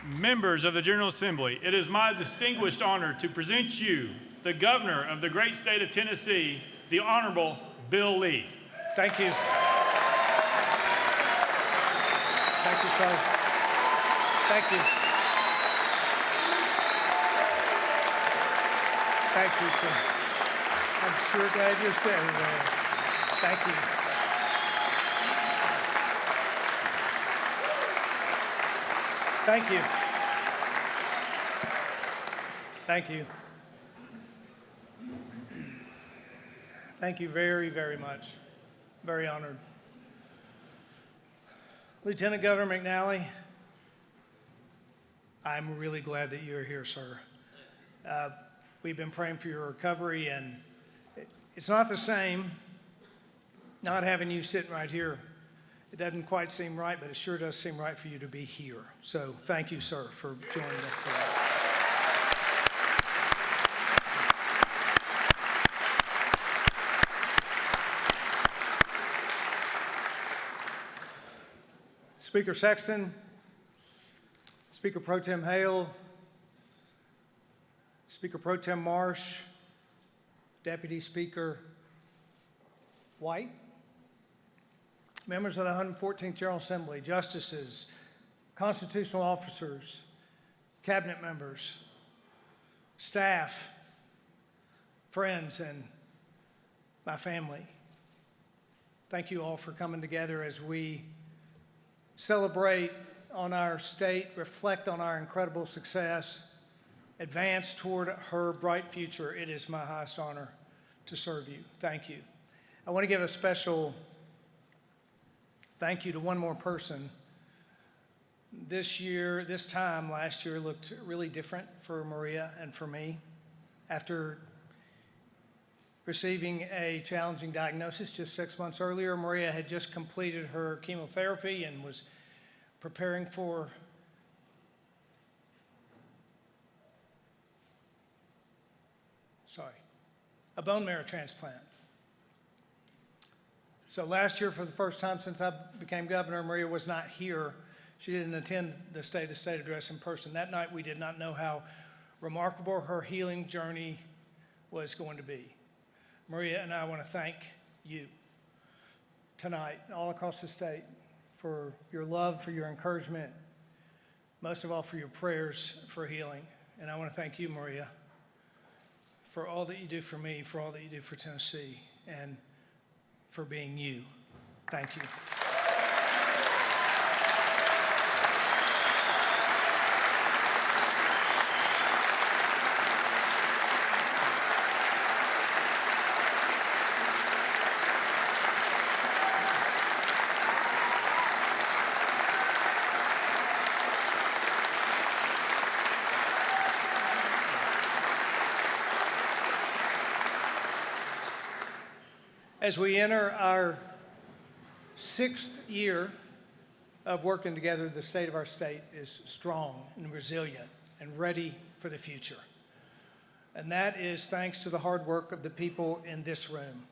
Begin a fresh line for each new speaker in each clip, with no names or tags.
Members of the General Assembly, it is my distinguished honor to present you the Governor of the great state of Tennessee, the Honorable Bill Lee.
Thank you. Thank you, sir. Thank you. Thank you, sir. I'm sure glad you're standing there. Thank you. Thank you. Thank you. Thank you very, very much. Very honored. Lieutenant Governor McNally, I'm really glad that you're here, sir. We've been praying for your recovery, and it's not the same not having you sitting right here. It doesn't quite seem right, but it sure does seem right for you to be here. So thank you, sir, for joining us today. Speaker Sexton, Speaker Pro Tem Hale, Speaker Pro Tem Marsh, Deputy Speaker White, members of the 114th General Assembly, justices, constitutional officers, cabinet members, staff, friends, and my family. Thank you all for coming together as we celebrate on our state, reflect on our incredible success, advance toward her bright future. It is my highest honor to serve you. Thank you. I want to give a special thank you to one more person. This time last year looked really different for Maria and for me. After receiving a challenging diagnosis just 6 months earlier, Maria had just completed her chemotherapy and was preparing for a bone marrow transplant. So last year, for the first time since I became governor, Maria was not here. She didn't attend the State of the State address in person. That night, we did not know how remarkable her healing journey was going to be. Maria and I want to thank you tonight, all across the state, for your love, for your encouragement, most of all for your prayers for healing. And I want to thank you, Maria, for all that you do for me, for all that you do for Tennessee, and for being you. Thank you. As we enter our 6th year of working together, the state of our state is strong and resilient and ready for the future. And that is thanks to the hard work of the people in this room.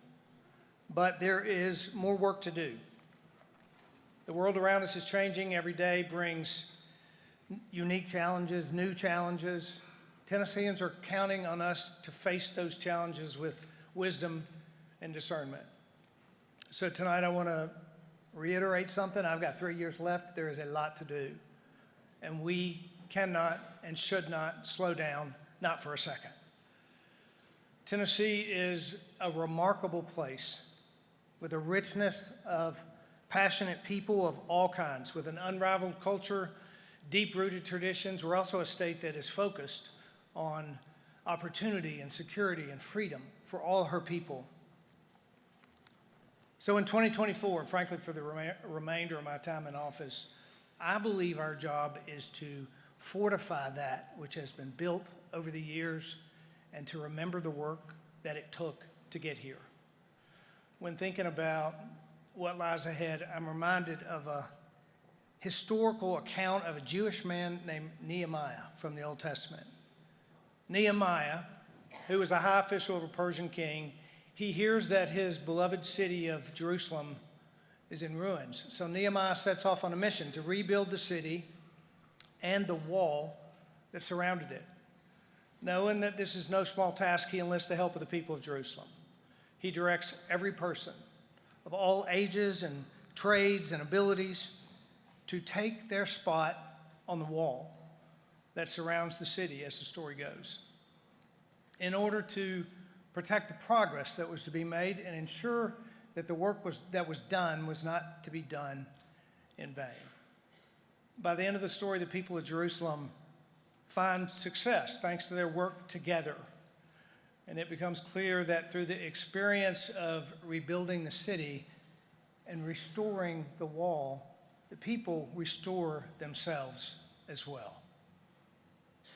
But there is more work to do. The world around us is changing. Every day brings unique challenges, new challenges. Tennesseans are counting on us to face those challenges with wisdom and discernment. So tonight I want to reiterate something. I've got 3 years left. There is a lot to do. And we cannot and should not slow down, not for a second. Tennessee is a remarkable place with a richness of passionate people of all kinds, with an unrivaled culture, deep-rooted traditions. We're also a state that is focused on opportunity and security and freedom for all her people. So in 2024, and frankly for the remainder of my time in office, I believe our job is to fortify that which has been built over the years and to remember the work that it took to get here. When thinking about what lies ahead, I'm reminded of a historical account of a Jewish man named Nehemiah from the Old Testament. Nehemiah, who was a high official of a Persian king, he hears that his beloved city of Jerusalem is in ruins. So Nehemiah sets off on a mission to rebuild the city, and the wall that surrounded it. Knowing that this is no small task, he enlists the help of the people of Jerusalem. He directs every person of all ages and trades and abilities to take their spot on the wall that surrounds the city, as the story goes, in order to protect the progress that was to be made and ensure that the work that was done was not to be done in vain. By the end of the story, the people of Jerusalem find success thanks to their work together. And it becomes clear that through the experience of rebuilding the city and restoring the wall, the people restore themselves as well.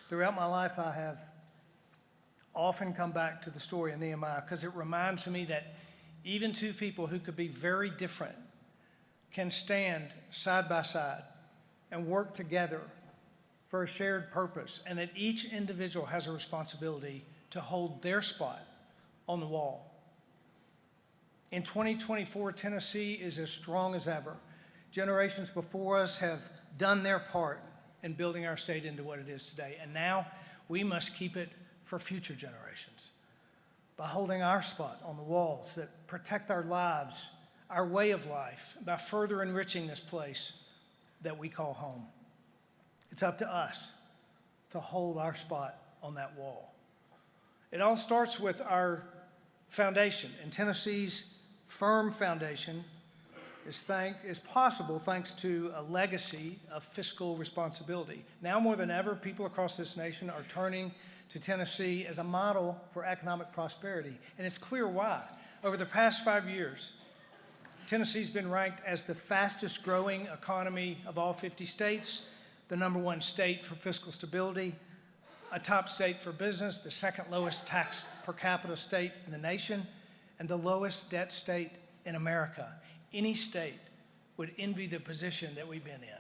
Throughout my life, I have often come back to the story of Nehemiah because it reminds me that even two people who could be very different can stand side by side and work together for a shared purpose, and that each individual has a responsibility to hold their spot on the wall. In 2024, Tennessee is as strong as ever. Generations before us have done their part in building our state into what it is today, and now we must keep it for future generations by holding our spot on the walls that protect our lives, our way of life, by further enriching this place that we call home. It's up to us to hold our spot on that wall. It all starts with our foundation, and Tennessee's firm foundation is possible thanks to a legacy of fiscal responsibility. Now more than ever, people across this nation are turning to Tennessee as a model for economic prosperity, and it's clear why. Over the past 5 years, Tennessee's been ranked as the fastest growing economy of all 50 states, the #1 state for fiscal stability, a top state for business, the second lowest tax per capita state in the nation, and the lowest debt state in America. Any state would envy the position that we've been in.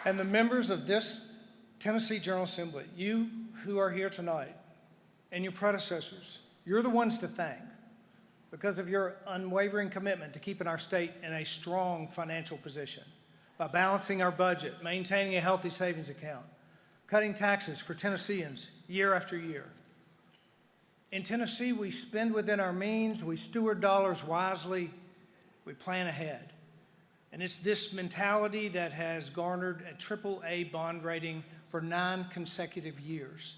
And the members of this Tennessee General Assembly, you who are here tonight, and your predecessors, you're the ones to thank because of your unwavering commitment to keeping our state in a strong financial position by balancing our budget, maintaining a healthy savings account, cutting taxes for Tennesseans year after year. In Tennessee, we spend within our means, we steward dollars wisely, we plan ahead. And it's this mentality that has garnered a AAA bond rating for 9 consecutive years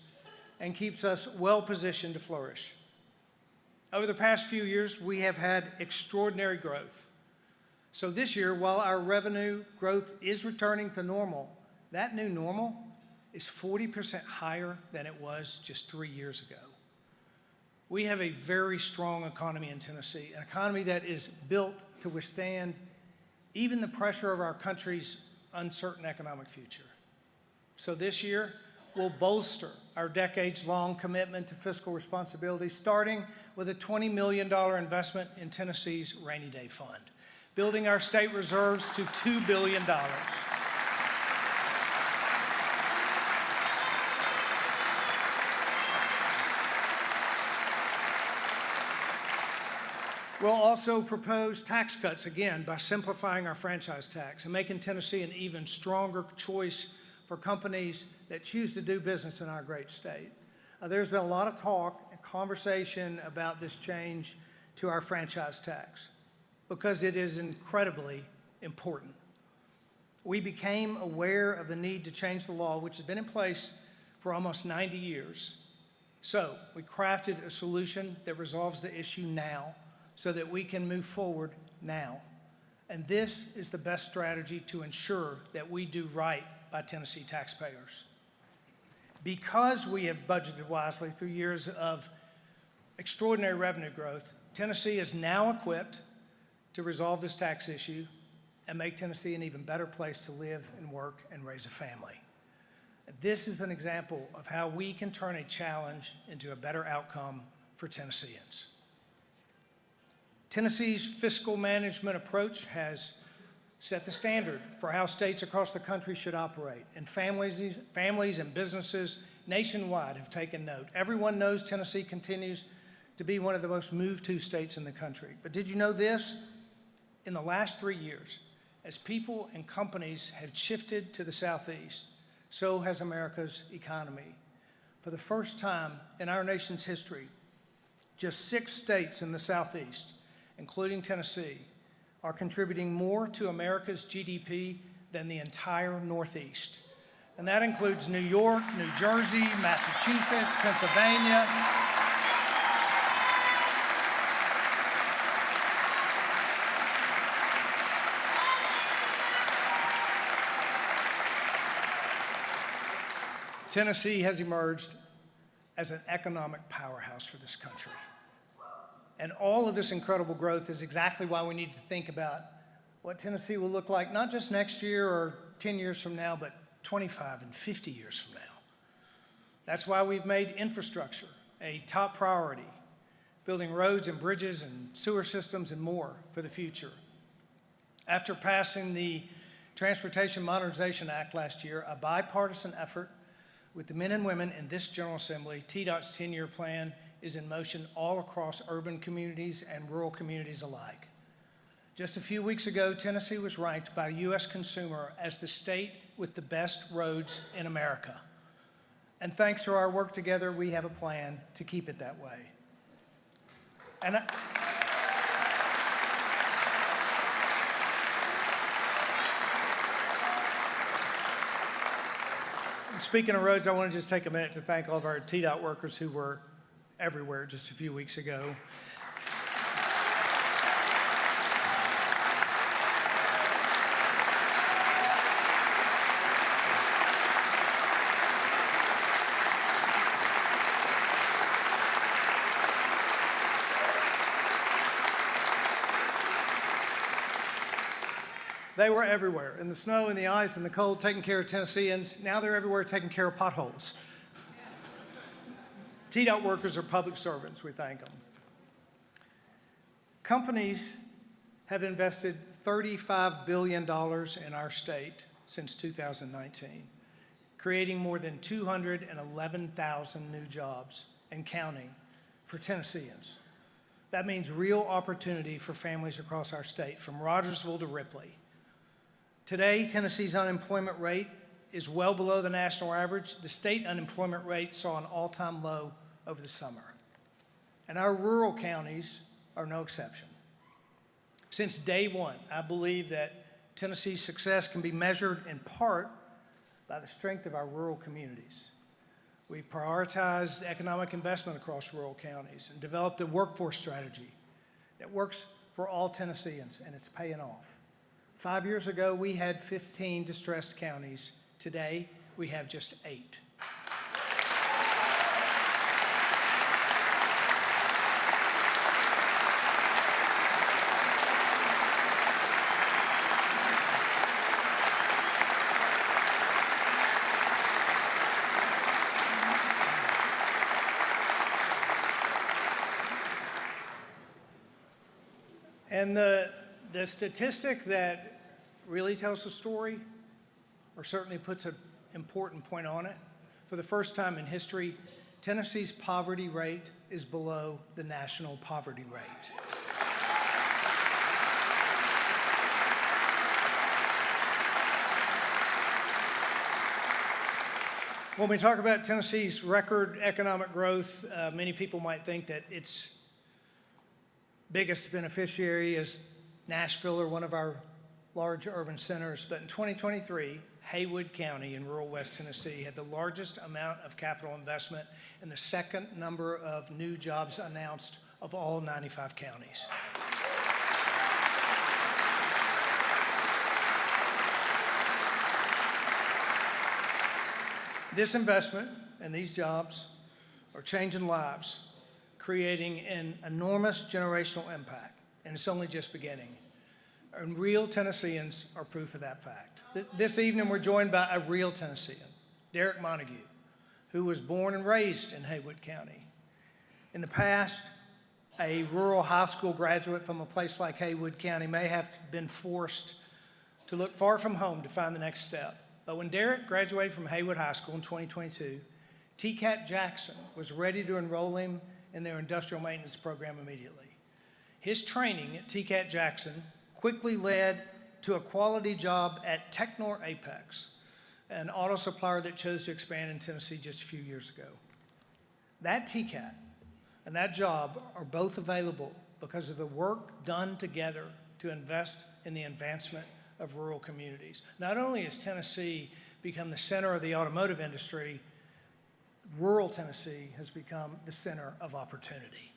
and keeps us well positioned to flourish. Over the past few years, we have had extraordinary growth. So this year, while our revenue growth is returning to normal, that new normal is 40% higher than it was just 3 years ago. We have a very strong economy in Tennessee, an economy that is built to withstand even the pressure of our country's uncertain economic future. So this year, we'll bolster our decades-long commitment to fiscal responsibility, starting with a $20 million investment in Tennessee's Rainy Day Fund, building our state reserves to $2 billion. We'll also propose tax cuts again by simplifying our franchise tax and making Tennessee an even stronger choice for companies that choose to do business in our great state. There's been a lot of talk and conversation about this change to our franchise tax because it is incredibly important. We became aware of the need to change the law, which has been in place for almost 90 years. So we crafted a solution that resolves the issue now, so that we can move forward now. And this is the best strategy to ensure that we do right by Tennessee taxpayers. Because we have budgeted wisely through years of extraordinary revenue growth, Tennessee is now equipped to resolve this tax issue and make Tennessee an even better place to live and work and raise a family. This is an example of how we can turn a challenge into a better outcome for Tennesseans. Tennessee's fiscal management approach has set the standard for how states across the country should operate, and families and businesses nationwide have taken note. Everyone knows Tennessee continues to be one of the most moved-to states in the country. But did you know this? In the last 3 years, as people and companies have shifted to the Southeast, so has America's economy. For the first time in our nation's history, just 6 states in the Southeast, including Tennessee, are contributing more to America's GDP than the entire Northeast. And that includes New York, New Jersey, Massachusetts, Pennsylvania. Tennessee has emerged as an economic powerhouse for this country. And all of this incredible growth is exactly why we need to think about what Tennessee will look like, not just next year or 10 years from now, but 25 and 50 years from now. That's why we've made infrastructure a top priority, building roads and bridges and sewer systems and more for the future. After passing the Transportation Modernization Act last year, a bipartisan effort with the men and women in this General Assembly, TDOT's 10-year plan is in motion all across urban communities and rural communities alike. Just a few weeks ago, Tennessee was ranked by U.S. Consumer as the state with the best roads in America. And thanks to our work together, we have a plan to keep it that way. And speaking of roads, I want to just take a minute to thank all of our TDOT workers who were everywhere just a few weeks ago. They were everywhere, in the snow, in the ice, in the cold, taking care of Tennesseans. Now they're everywhere taking care of potholes. TDOT workers are public servants. We thank them. Companies have invested $35 billion in our state since 2019, creating more than 211,000 new jobs and counting for Tennesseans. That means real opportunity for families across our state, from Rogersville to Ripley. Today, Tennessee's unemployment rate is well below the national average. The state unemployment rate saw an all-time low over the summer. And our rural counties are no exception. Since day one, I believe that Tennessee's success can be measured in part by the strength of our rural communities. We've prioritized economic investment across rural counties and developed a workforce strategy that works for all Tennesseans, and it's paying off. 5 years ago, we had 15 distressed counties. Today, we have just 8. And the statistic that really tells the story, or certainly puts an important point on it, for the first time in history, Tennessee's poverty rate is below the national poverty rate. When we talk about Tennessee's record economic growth, many people might think that its biggest beneficiary is Nashville or one of our large urban centers, but in 2023, Haywood County in rural West Tennessee had the largest amount of capital investment and the second number of new jobs announced of all 95 counties. This investment and these jobs are changing lives, creating an enormous generational impact, and it's only just beginning. And real Tennesseans are proof of that fact. This evening, we're joined by a real Tennessean, Derek Montague, who was born and raised in Haywood County. In the past, a rural high school graduate from a place like Haywood County may have been forced to look far from home to find the next step. But when Derek graduated from Haywood High School in 2022, TCAT Jackson was ready to enroll him in their industrial maintenance program immediately. His training at TCAT Jackson quickly led to a quality job at Technor Apex, an auto supplier that chose to expand in Tennessee just a few years ago. That TCAT and that job are both available because of the work done together to invest in the advancement of rural communities. Not only has Tennessee become the center of the automotive industry, rural Tennessee has become the center of opportunity.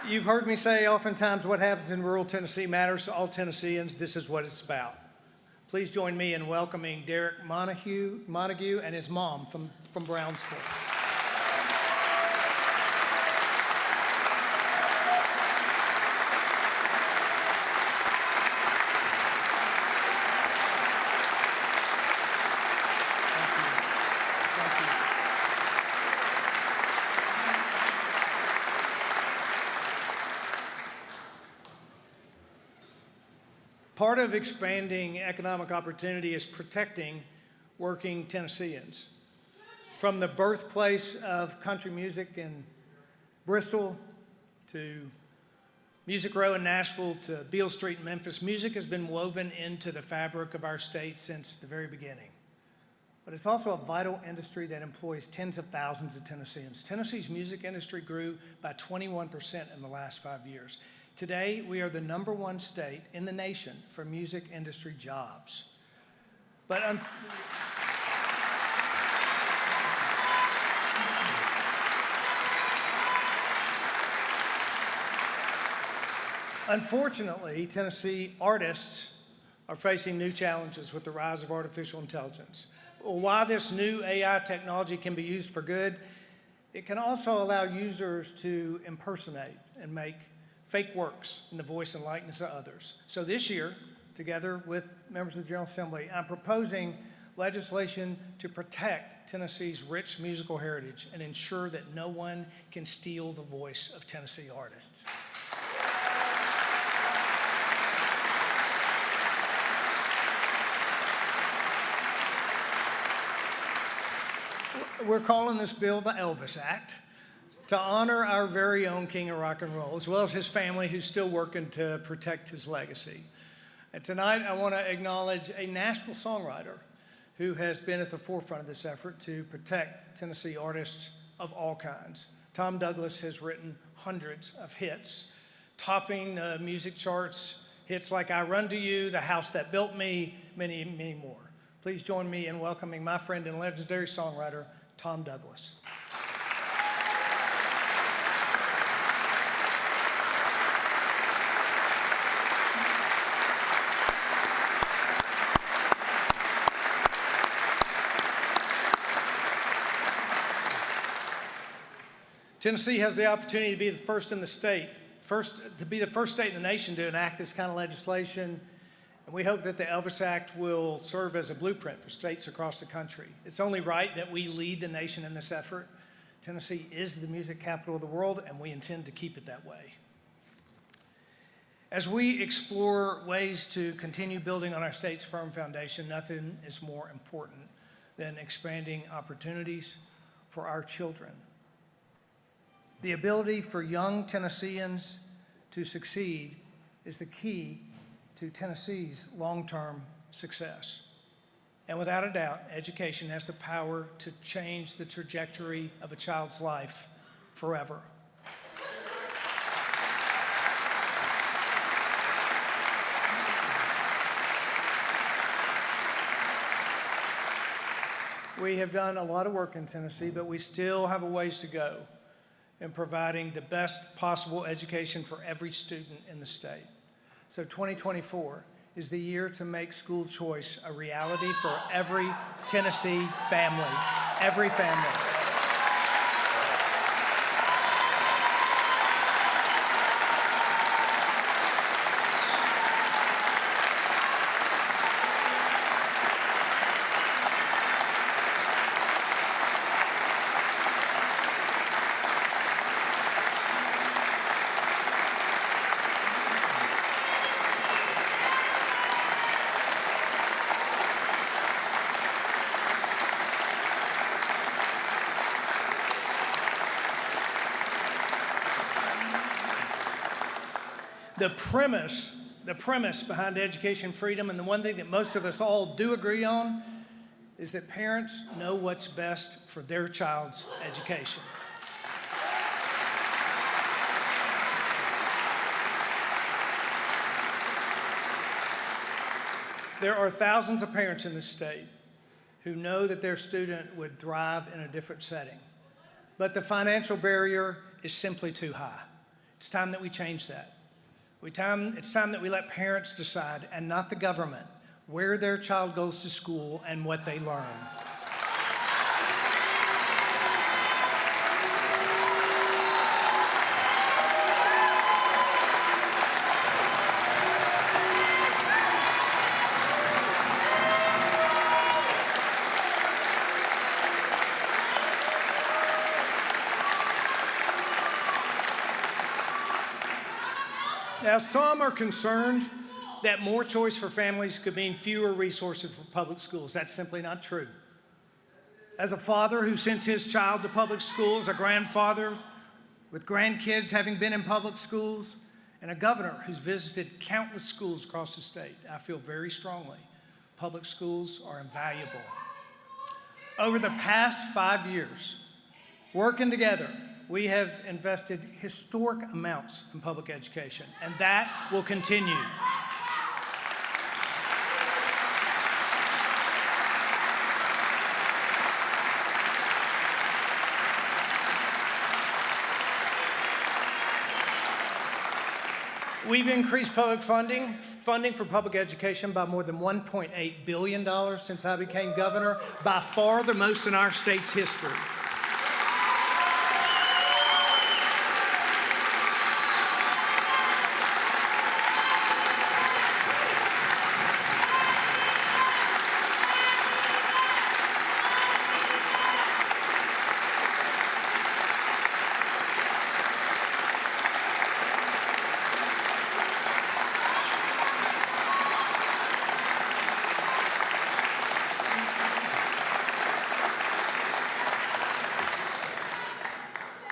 You've heard me say oftentimes what happens in rural Tennessee matters to all Tennesseans. This is what it's about. Please join me in welcoming Derek Montague and his mom from Brownsville. Part of expanding economic opportunity is protecting working Tennesseans. From the birthplace of country music in Bristol to Music Row in Nashville to Beale Street in Memphis, music has been woven into the fabric of our state since the very beginning. But it's also a vital industry that employs tens of thousands of Tennesseans. Tennessee's music industry grew by 21% in the last 5 years. Today, we are the #1 state in the nation for music industry jobs. But unfortunately, Tennessee artists are facing new challenges with the rise of artificial intelligence. While this new AI technology can be used for good, it can also allow users to impersonate and make fake works in the voice and likeness of others. So this year, together with members of the General Assembly, I'm proposing legislation to protect Tennessee's rich musical heritage and ensure that no one can steal the voice of Tennessee artists. We're calling this bill the Elvis Act, to honor our very own king of rock and roll, as well as his family who's still working to protect his legacy. And tonight, I want to acknowledge a Nashville songwriter who has been at the forefront of this effort to protect Tennessee artists of all kinds. Tom Douglas has written hundreds of hits, topping the music charts, hits like I Run to You, The House That Built Me, many, many more. Please join me in welcoming my friend and legendary songwriter, Tom Douglas. Tennessee has the opportunity to be the first in the state, to be the first state in the nation to enact this kind of legislation. And we hope that the Elvis Act will serve as a blueprint for states across the country. It's only right that we lead the nation in this effort. Tennessee is the music capital of the world, and we intend to keep it that way. As we explore ways to continue building on our state's firm foundation, nothing is more important than expanding opportunities for our children. The ability for young Tennesseans to succeed is the key to Tennessee's long-term success. And without a doubt, education has the power to change the trajectory of a child's life forever. We have done a lot of work in Tennessee, but we still have a ways to go in providing the best possible education for every student in the state. So 2024 is the year to make school choice a reality for every Tennessee family, every family. The premise behind education freedom, and the one thing that most of us all do agree on, is that parents know what's best for their child's education. There are thousands of parents in this state who know that their student would thrive in a different setting, but the financial barrier is simply too high. It's time that we change that. It's time that we let parents decide, and not the government, where their child goes to school and what they learn. Now, some are concerned that more choice for families could mean fewer resources for public schools. That's simply not true. As a father who sent his child to public schools, a grandfather with grandkids having been in public schools, and a governor who's visited countless schools across the state, I feel very strongly public schools are invaluable. Over the past 5 years, working together, we have invested historic amounts in public education, and that will continue. We've increased public funding for public education by more than $1.8 billion since I became governor, by far the most in our state's history.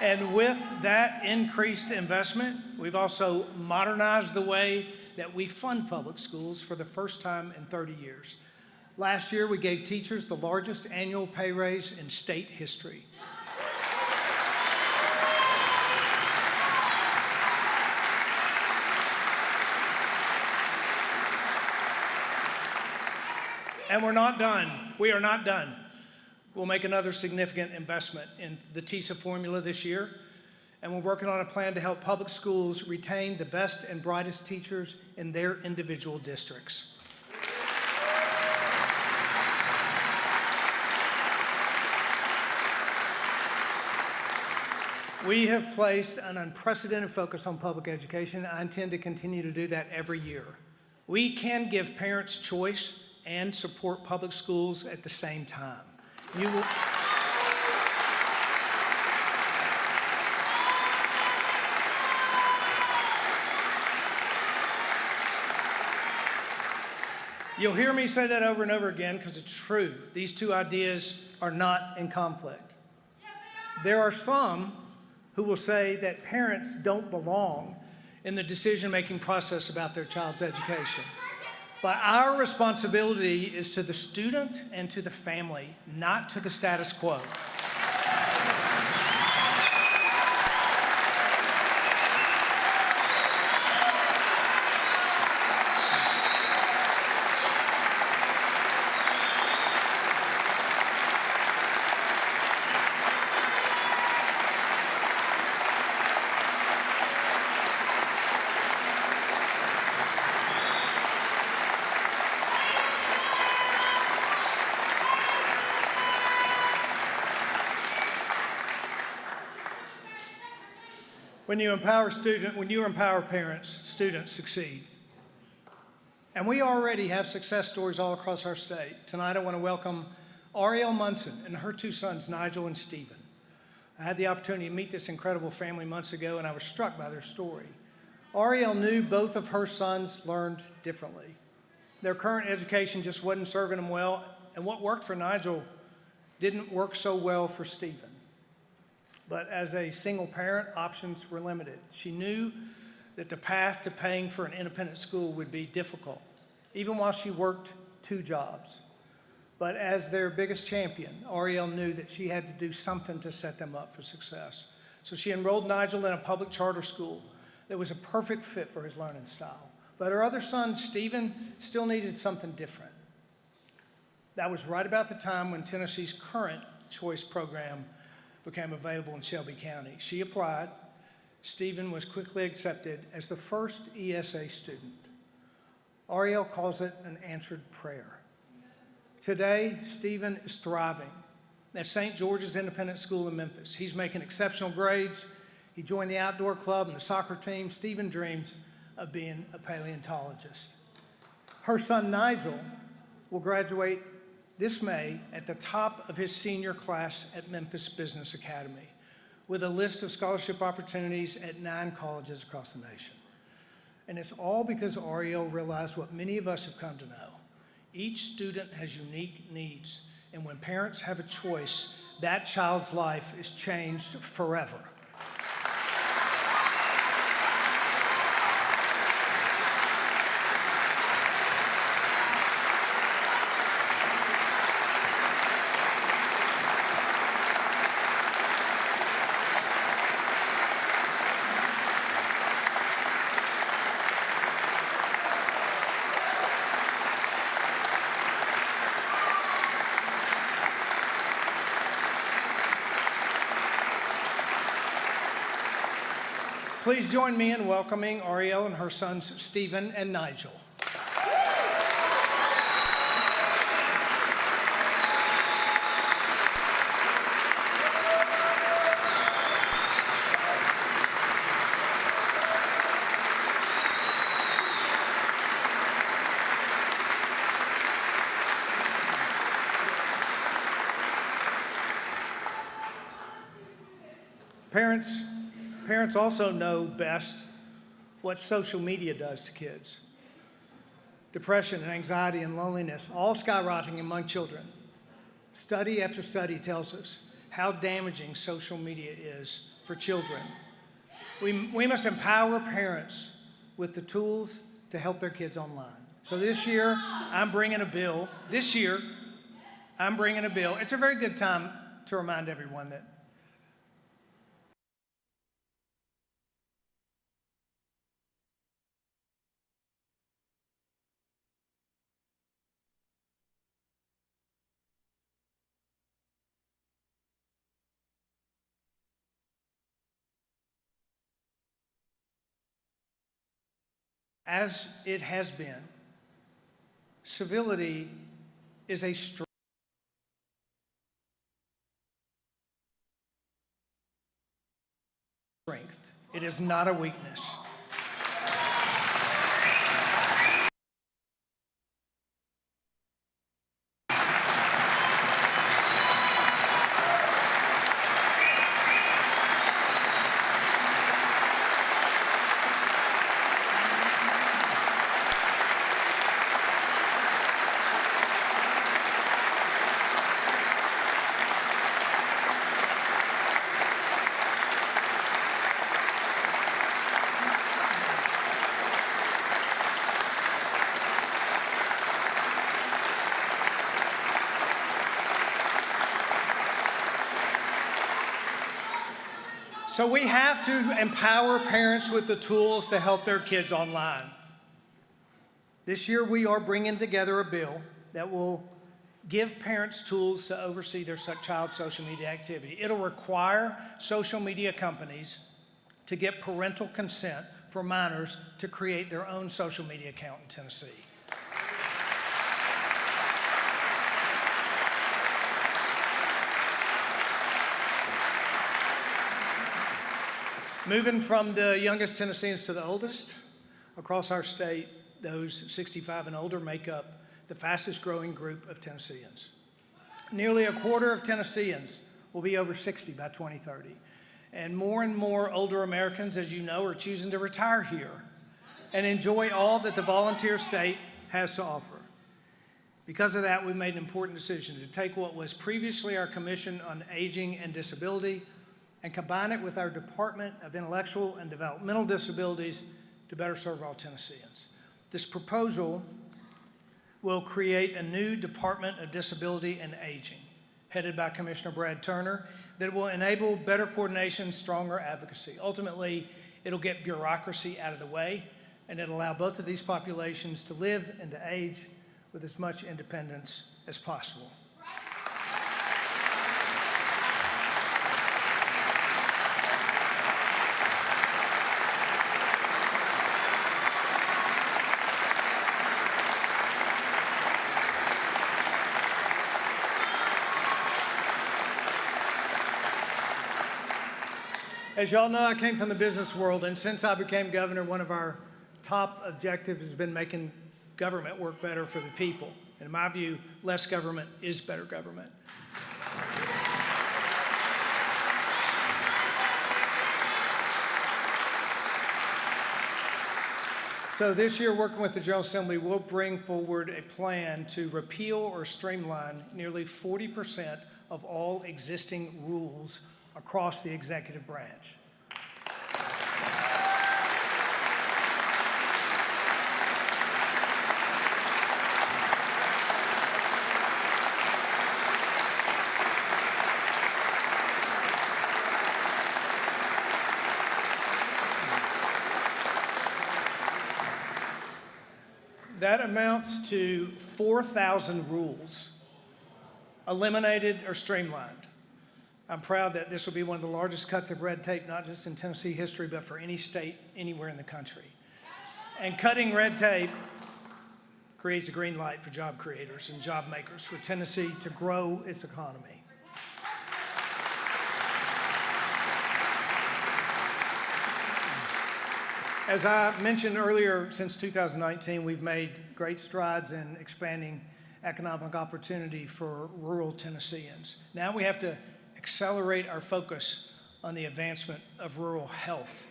And with that increased investment, we've also modernized the way that we fund public schools for the first time in 30 years. Last year, we gave teachers the largest annual pay raise in state history. And we're not done. We are not done. We'll make another significant investment in the TISA formula this year, and we're working on a plan to help public schools retain the best and brightest teachers in their individual districts. We have placed an unprecedented focus on public education. I intend to continue to do that every year. We can give parents choice and support public schools at the same time. You'll hear me say that over and over again because it's true. These two ideas are not in conflict. There are some who will say that parents don't belong in the decision-making process about their child's education. But our responsibility is to the student and to the family, not to the status quo. When you empower parents, students succeed. And we already have success stories all across our state. Tonight I want to welcome Ariel Munson and her two sons, Nigel and Stephen. I had the opportunity to meet this incredible family months ago, and I was struck by their story. Ariel knew both of her sons learned differently. Their current education just wasn't serving them well, and what worked for Nigel didn't work so well for Stephen. But as a single parent, options were limited. She knew that the path to paying for an independent school would be difficult, even while she worked 2 jobs. But as their biggest champion, Ariel knew that she had to do something to set them up for success. So she enrolled Nigel in a public charter school that was a perfect fit for his learning style. But her other son, Stephen, still needed something different. That was right about the time when Tennessee's current choice program became available in Shelby County. She applied. Stephen was quickly accepted as the first ESA student. Ariel calls it an answered prayer. Today, Stephen is thriving at St. George's Independent School in Memphis. He's making exceptional grades. He joined the outdoor club and the soccer team. Stephen dreams of being a paleontologist. Her son, Nigel, will graduate this May at the top of his senior class at Memphis Business Academy, with a list of scholarship opportunities at 9 colleges across the nation. And it's all because Ariel realized what many of us have come to know. Each student has unique needs, and when parents have a choice, that child's life is changed forever. Please join me in welcoming Ariel and her sons, Stephen and Nigel. Parents also know best what social media does to kids. Depression and anxiety and loneliness all skyrocketing among children. Study after study tells us how damaging social media is for children. We must empower parents with the tools to help their kids online. So this year, I'm bringing a bill. It's a very good time to remind everyone that as it has been, civility is a strength. It is not a weakness. So we have to empower parents with the tools to help their kids online. This year we are bringing together a bill that will give parents tools to oversee their child's social media activity. It'll require social media companies to get parental consent for minors to create their own social media account in Tennessee. Moving from the youngest Tennesseans to the oldest, across our state, those 65 and older make up the fastest growing group of Tennesseans. Nearly a quarter of Tennesseans will be over 60 by 2030. And more older Americans, as you know, are choosing to retire here and enjoy all that the volunteer state has to offer. Because of that, we made an important decision to take what was previously our Commission on Aging and Disability and combine it with our Department of Intellectual and Developmental Disabilities to better serve all Tennesseans. This proposal will create a new Department of Disability and Aging, headed by Commissioner Brad Turner, that will enable better coordination, stronger advocacy. Ultimately, it'll get bureaucracy out of the way, and it'll allow both of these populations to live and to age with as much independence as possible. As y'all know, I came from the business world, and since I became governor, one of our top objectives has been making government work better for the people. And in my view, less government is better government. So this year, working with the General Assembly, we'll bring forward a plan to repeal or streamline nearly 40% of all existing rules across the executive branch. That amounts to 4,000 rules eliminated or streamlined. I'm proud that this will be one of the largest cuts of red tape, not just in Tennessee history, but for any state anywhere in the country. And cutting red tape creates a green light for job creators and job makers for Tennessee to grow its economy. As I mentioned earlier, since 2019, we've made great strides in expanding economic opportunity for rural Tennesseans. Now we have to accelerate our focus on the advancement of rural health.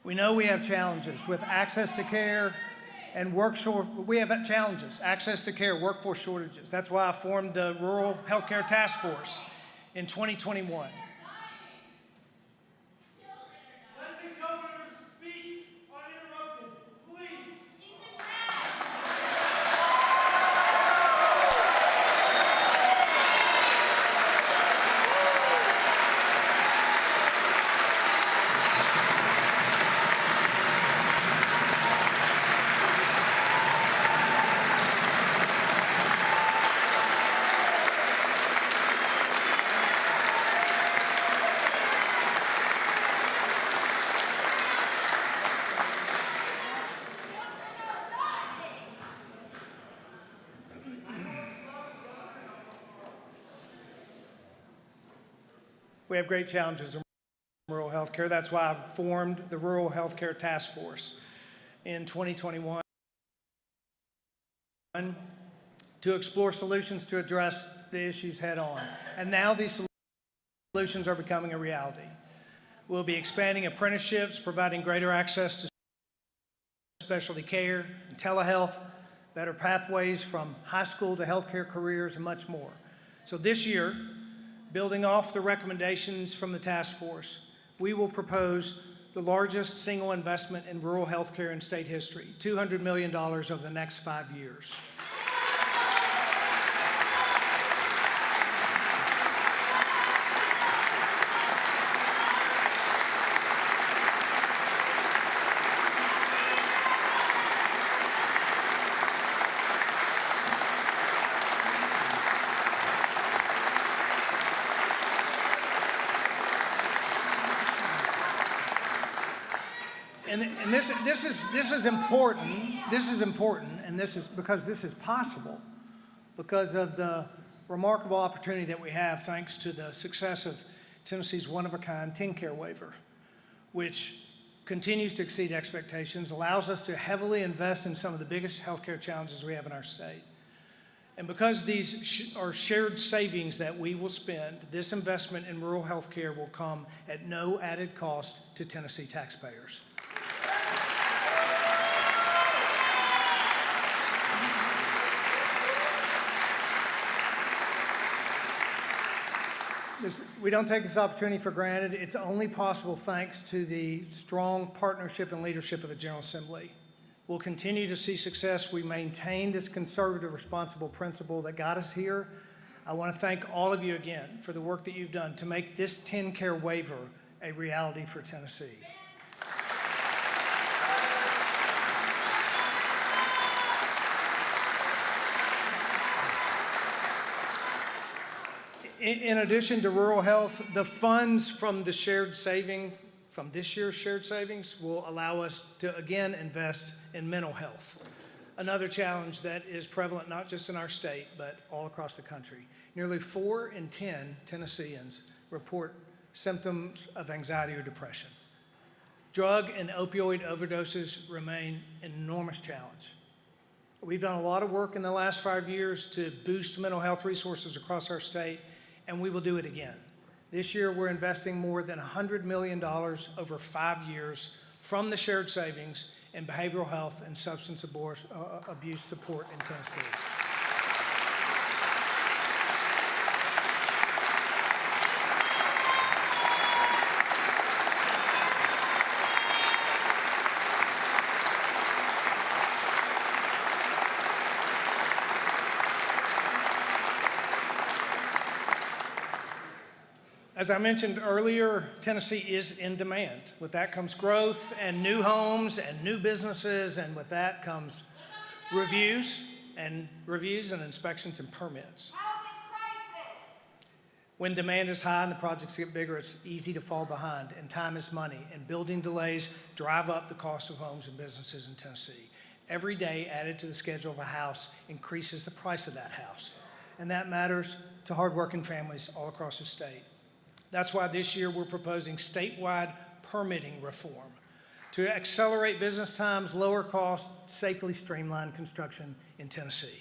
We know we have challenges with access to care and access to care, workforce shortages. That's why I formed the Rural Healthcare Task Force in 2021. We have great challenges in rural healthcare. That's why I formed the Rural Healthcare Task Force in 2021 to explore solutions to address the issues head on. And now these solutions are becoming a reality. We'll be expanding apprenticeships, providing greater access to specialty care and telehealth, better pathways from high school to healthcare careers, and much more. So this year, building off the recommendations from the task force, we will propose the largest single investment in rural healthcare in state history, $200 million over the next 5 years. And this is important. This is important, and this is because this is possible because of the remarkable opportunity that we have thanks to the success of Tennessee's one-of-a-kind TennCare waiver, which continues to exceed expectations, allows us to heavily invest in some of the biggest healthcare challenges we have in our state. And because these are shared savings that we will spend, this investment in rural healthcare will come at no added cost to Tennessee taxpayers. We don't take this opportunity for granted. It's only possible thanks to the strong partnership and leadership of the General Assembly. We'll continue to see success. We maintain this conservative, responsible principle that got us here. I want to thank all of you again for the work that you've done to make this TennCare waiver a reality for Tennessee. In addition to rural health, the funds from this year's shared savings will allow us to again invest in mental health. Another challenge that is prevalent not just in our state, but all across the country. Nearly 4 in 10 Tennesseans report symptoms of anxiety or depression. Drug and opioid overdoses remain an enormous challenge. We've done a lot of work in the last 5 years to boost mental health resources across our state, and we will do it again. This year, we're investing more than $100 million over 5 years from the shared savings in behavioral health and substance abuse support in Tennessee. As I mentioned earlier, Tennessee is in demand. With that comes growth and new homes and new businesses, and with that comes reviews and inspections and permits. When demand is high and the projects get bigger, it's easy to fall behind, and time is money, and building delays drive up the cost of homes and businesses in Tennessee. Every day added to the schedule of a house increases the price of that house, and that matters to hardworking families all across the state. That's why this year we're proposing statewide permitting reform to accelerate business times, lower costs, safely streamline construction in Tennessee.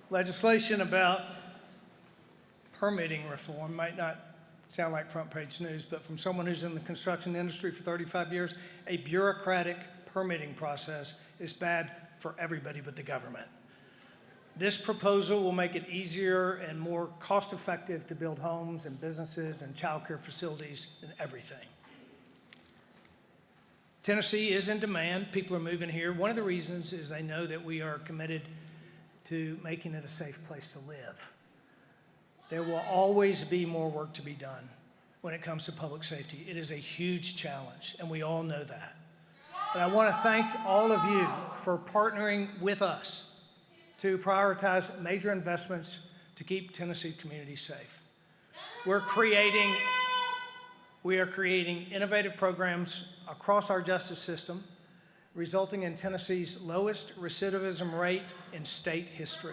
Legislation about permitting reform might not sound like front page news, but from someone who's in the construction industry for 35 years, a bureaucratic permitting process is bad for everybody but the government. This proposal will make it easier and more cost-effective to build homes and businesses and childcare facilities and everything. Tennessee is in demand. People are moving here. One of the reasons is they know that we are committed to making it a safe place to live. There will always be more work to be done when it comes to public safety. It is a huge challenge, and we all know that. But I want to thank all of you for partnering with us to prioritize major investments to keep Tennessee communities safe. We are creating innovative programs across our justice system, resulting in Tennessee's lowest recidivism rate in state history.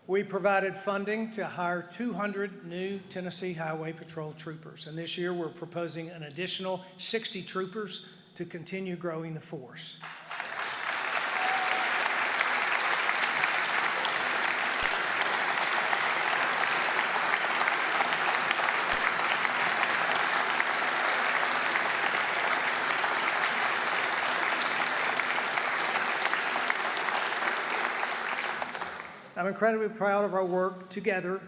We provided funding to hire 200 new Tennessee Highway Patrol troopers, and this year we're proposing an additional 60 troopers to continue growing the force. I'm incredibly proud of our work together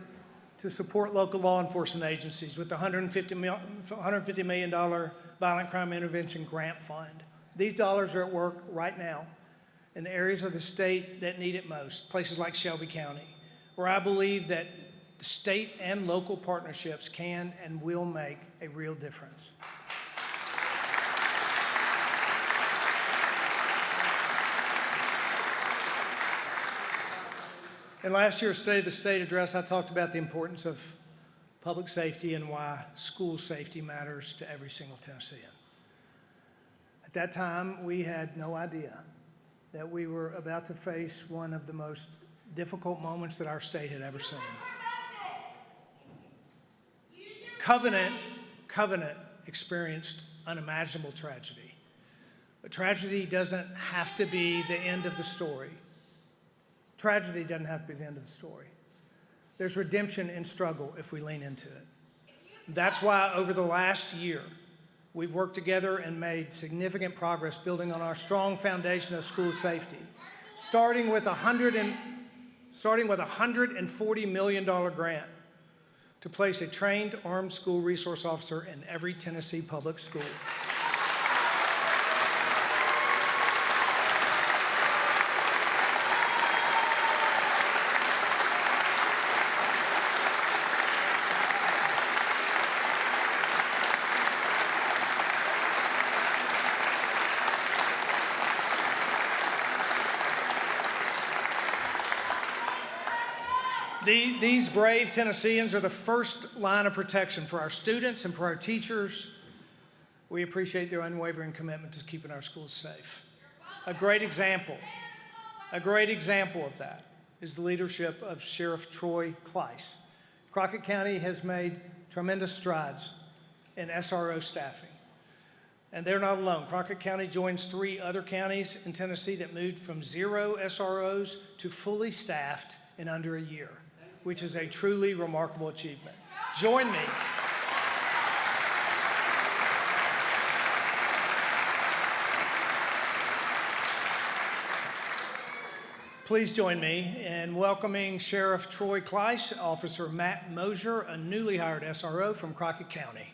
to support local law enforcement agencies with the $150 million Violent Crime Intervention Grant Fund. These dollars are at work right now in the areas of the state that need it most, places like Shelby County, where I believe that the state and local partnerships can and will make a real difference. In last year's State of the State address, I talked about the importance of public safety and why school safety matters to every single Tennessean. At that time, we had no idea that we were about to face one of the most difficult moments that our state had ever seen. Covenant experienced unimaginable tragedy. But tragedy doesn't have to be the end of the story. Tragedy doesn't have to be the end of the story. There's redemption in struggle if we lean into it. That's why over the last year, we've worked together and made significant progress building on our strong foundation of school safety, starting with a $140 million grant to place a trained armed school resource officer in every Tennessee public school. These brave Tennesseans are the first line of protection for our students and for our teachers. We appreciate their unwavering commitment to keeping our schools safe. A great example of that is the leadership of Sheriff Troy Kleiss. Crockett County has made tremendous strides in SRO staffing. And they're not alone. Crockett County joins 3 other counties in Tennessee that moved from 0 SROs to fully staffed in under a year, which is a truly remarkable achievement. Join me. Please join me in welcoming Sheriff Troy Kleiss, Officer Matt Mosier, a newly hired SRO from Crockett County.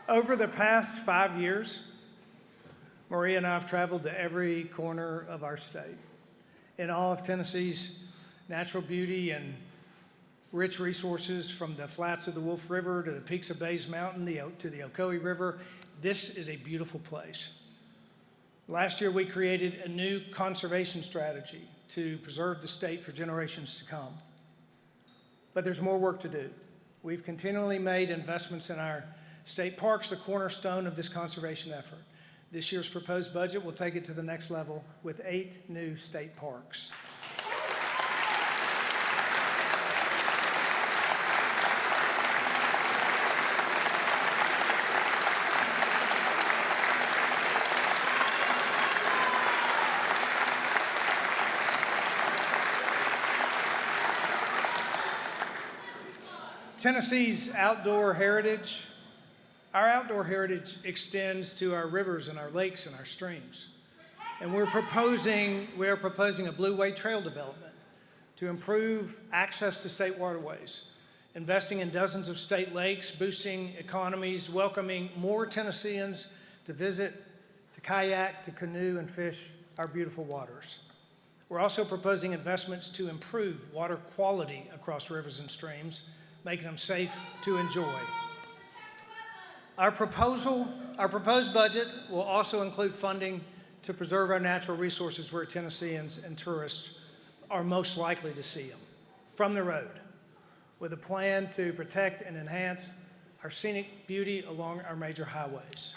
Over the past 5 years, Maria and I have traveled to every corner of our state. In all of Tennessee's natural beauty and rich resources, from the flats of the Wolf River to the peaks of Bays Mountain to the Ocoee River, this is a beautiful place. Last year, we created a new conservation strategy to preserve the state for generations to come. But there's more work to do. We've continually made investments in our state parks, the cornerstone of this conservation effort. This year's proposed budget will take it to the next level with 8 new state parks. Tennessee's outdoor heritage, our outdoor heritage extends to our rivers and our lakes and our streams. And we are proposing a Blue Way Trail development to improve access to state waterways, investing in dozens of state lakes, boosting economies, welcoming more Tennesseans to visit, to kayak, to canoe and fish our beautiful waters. We're also proposing investments to improve water quality across rivers and streams, making them safe to enjoy. Our proposed budget will also include funding to preserve our natural resources where Tennesseans and tourists are most likely to see them, from the road, with a plan to protect and enhance our scenic beauty along our major highways.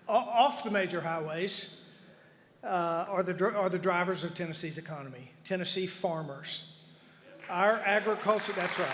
Off the major highways are the drivers of Tennessee's economy, Tennessee farmers. Our agriculture, that's right.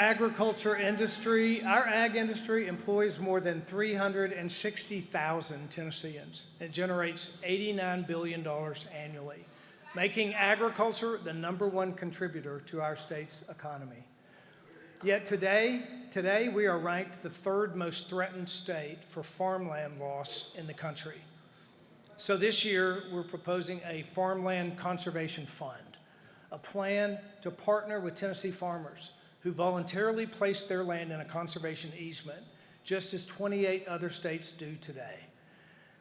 agriculture industry, our ag industry employs more than 360,000 Tennesseans. It generates $89 billion annually, making agriculture the #1 contributor to our state's economy. Yet today we are ranked the 3rd most threatened state for farmland loss in the country. So this year, we're proposing a farmland conservation fund, a plan to partner with Tennessee farmers who voluntarily place their land in a conservation easement, just as 28 other states do today.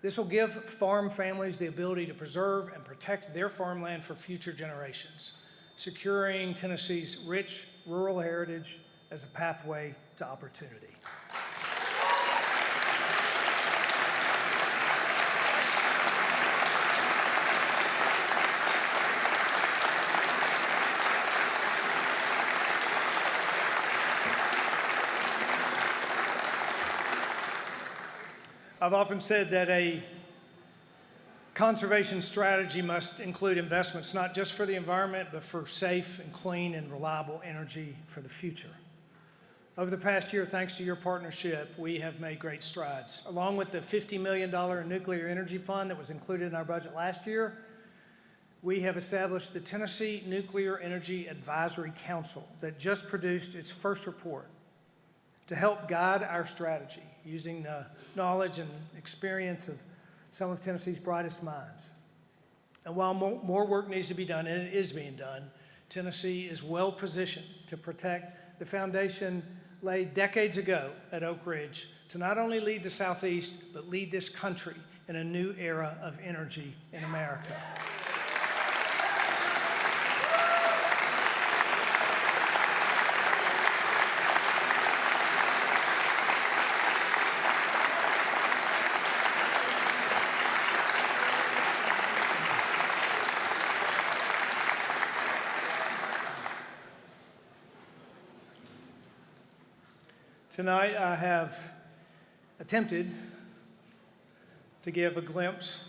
This will give farm families the ability to preserve and protect their farmland for future generations, securing Tennessee's rich rural heritage as a pathway to opportunity. I've often said that a conservation strategy must include investments not just for the environment, but for safe and clean and reliable energy for the future. Over the past year, thanks to your partnership, we have made great strides. Along with the $50 million nuclear energy fund that was included in our budget last year, we have established the Tennessee Nuclear Energy Advisory Council that just produced its first report to help guide our strategy using the knowledge and experience of some of Tennessee's brightest minds. And while more work needs to be done, and it is being done, Tennessee is well positioned to protect the foundation laid decades ago at Oak Ridge to not only lead the Southeast, but lead this country in a new era of energy in America. Tonight, I have attempted to give a glimpse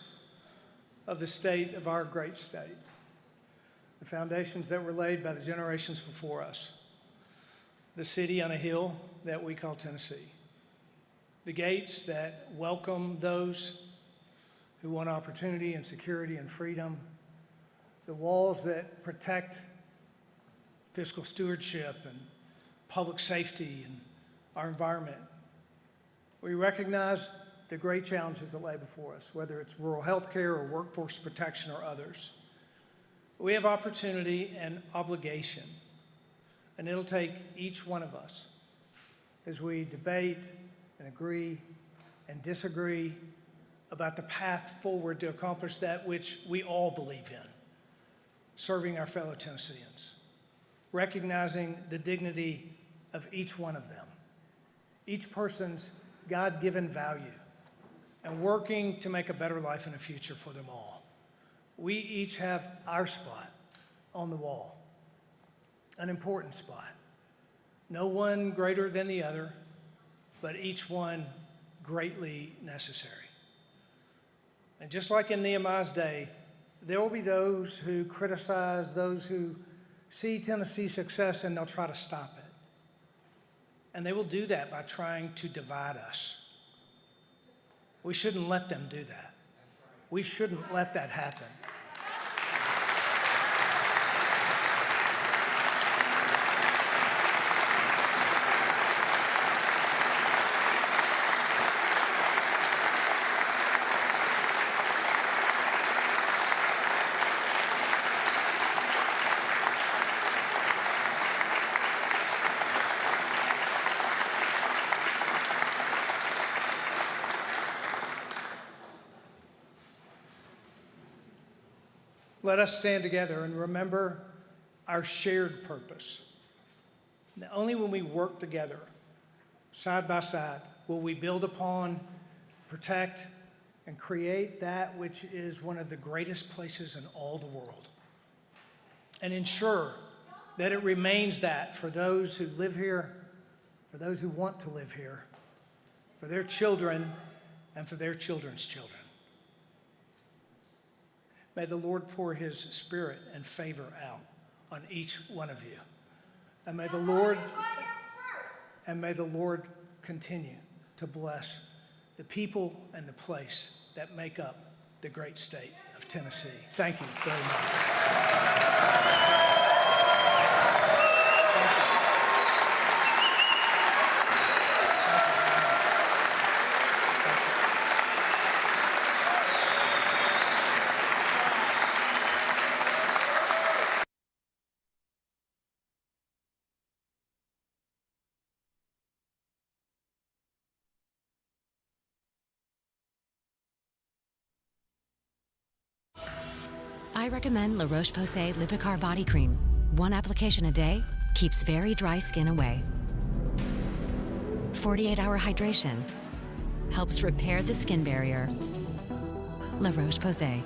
of the state of our great state, the foundations that were laid by the generations before us, the city on a hill that we call Tennessee, the gates that welcome those who want opportunity and security and freedom, the walls that protect fiscal stewardship and public safety and our environment. We recognize the great challenges that lay before us, whether it's rural health care or workforce protection or others. We have opportunity and obligation, and it'll take each one of us as we debate and agree and disagree about the path forward to accomplish that which we all believe in, serving our fellow Tennesseans, recognizing the dignity of each one of them, each person's God-given value, and working to make a better life and a future for them all. We each have our spot on the wall, an important spot. No one greater than the other, but each one greatly necessary. And just like in Nehemiah's day, there will be those who criticize, those who see Tennessee's success and they'll try to stop it. And they will do that by trying to divide us. We shouldn't let them do that. We shouldn't let that happen. Let us stand together and remember our shared purpose. Now, only when we work together, side by side, will we build upon, protect, and create that which is one of the greatest places in all the world, and ensure that it remains that for those who live here, for those who want to live here, for their children, and for their children's children. May the Lord pour his spirit and favor out on each one of you. And may the Lord and may the Lord continue to bless the people and the place that make up the great state of Tennessee. Thank you very much.
I recommend La Roche-Posay Lipicar Body Cream. One application a day keeps very dry skin away. 48-hour hydration helps repair the skin barrier. La Roche-Posay.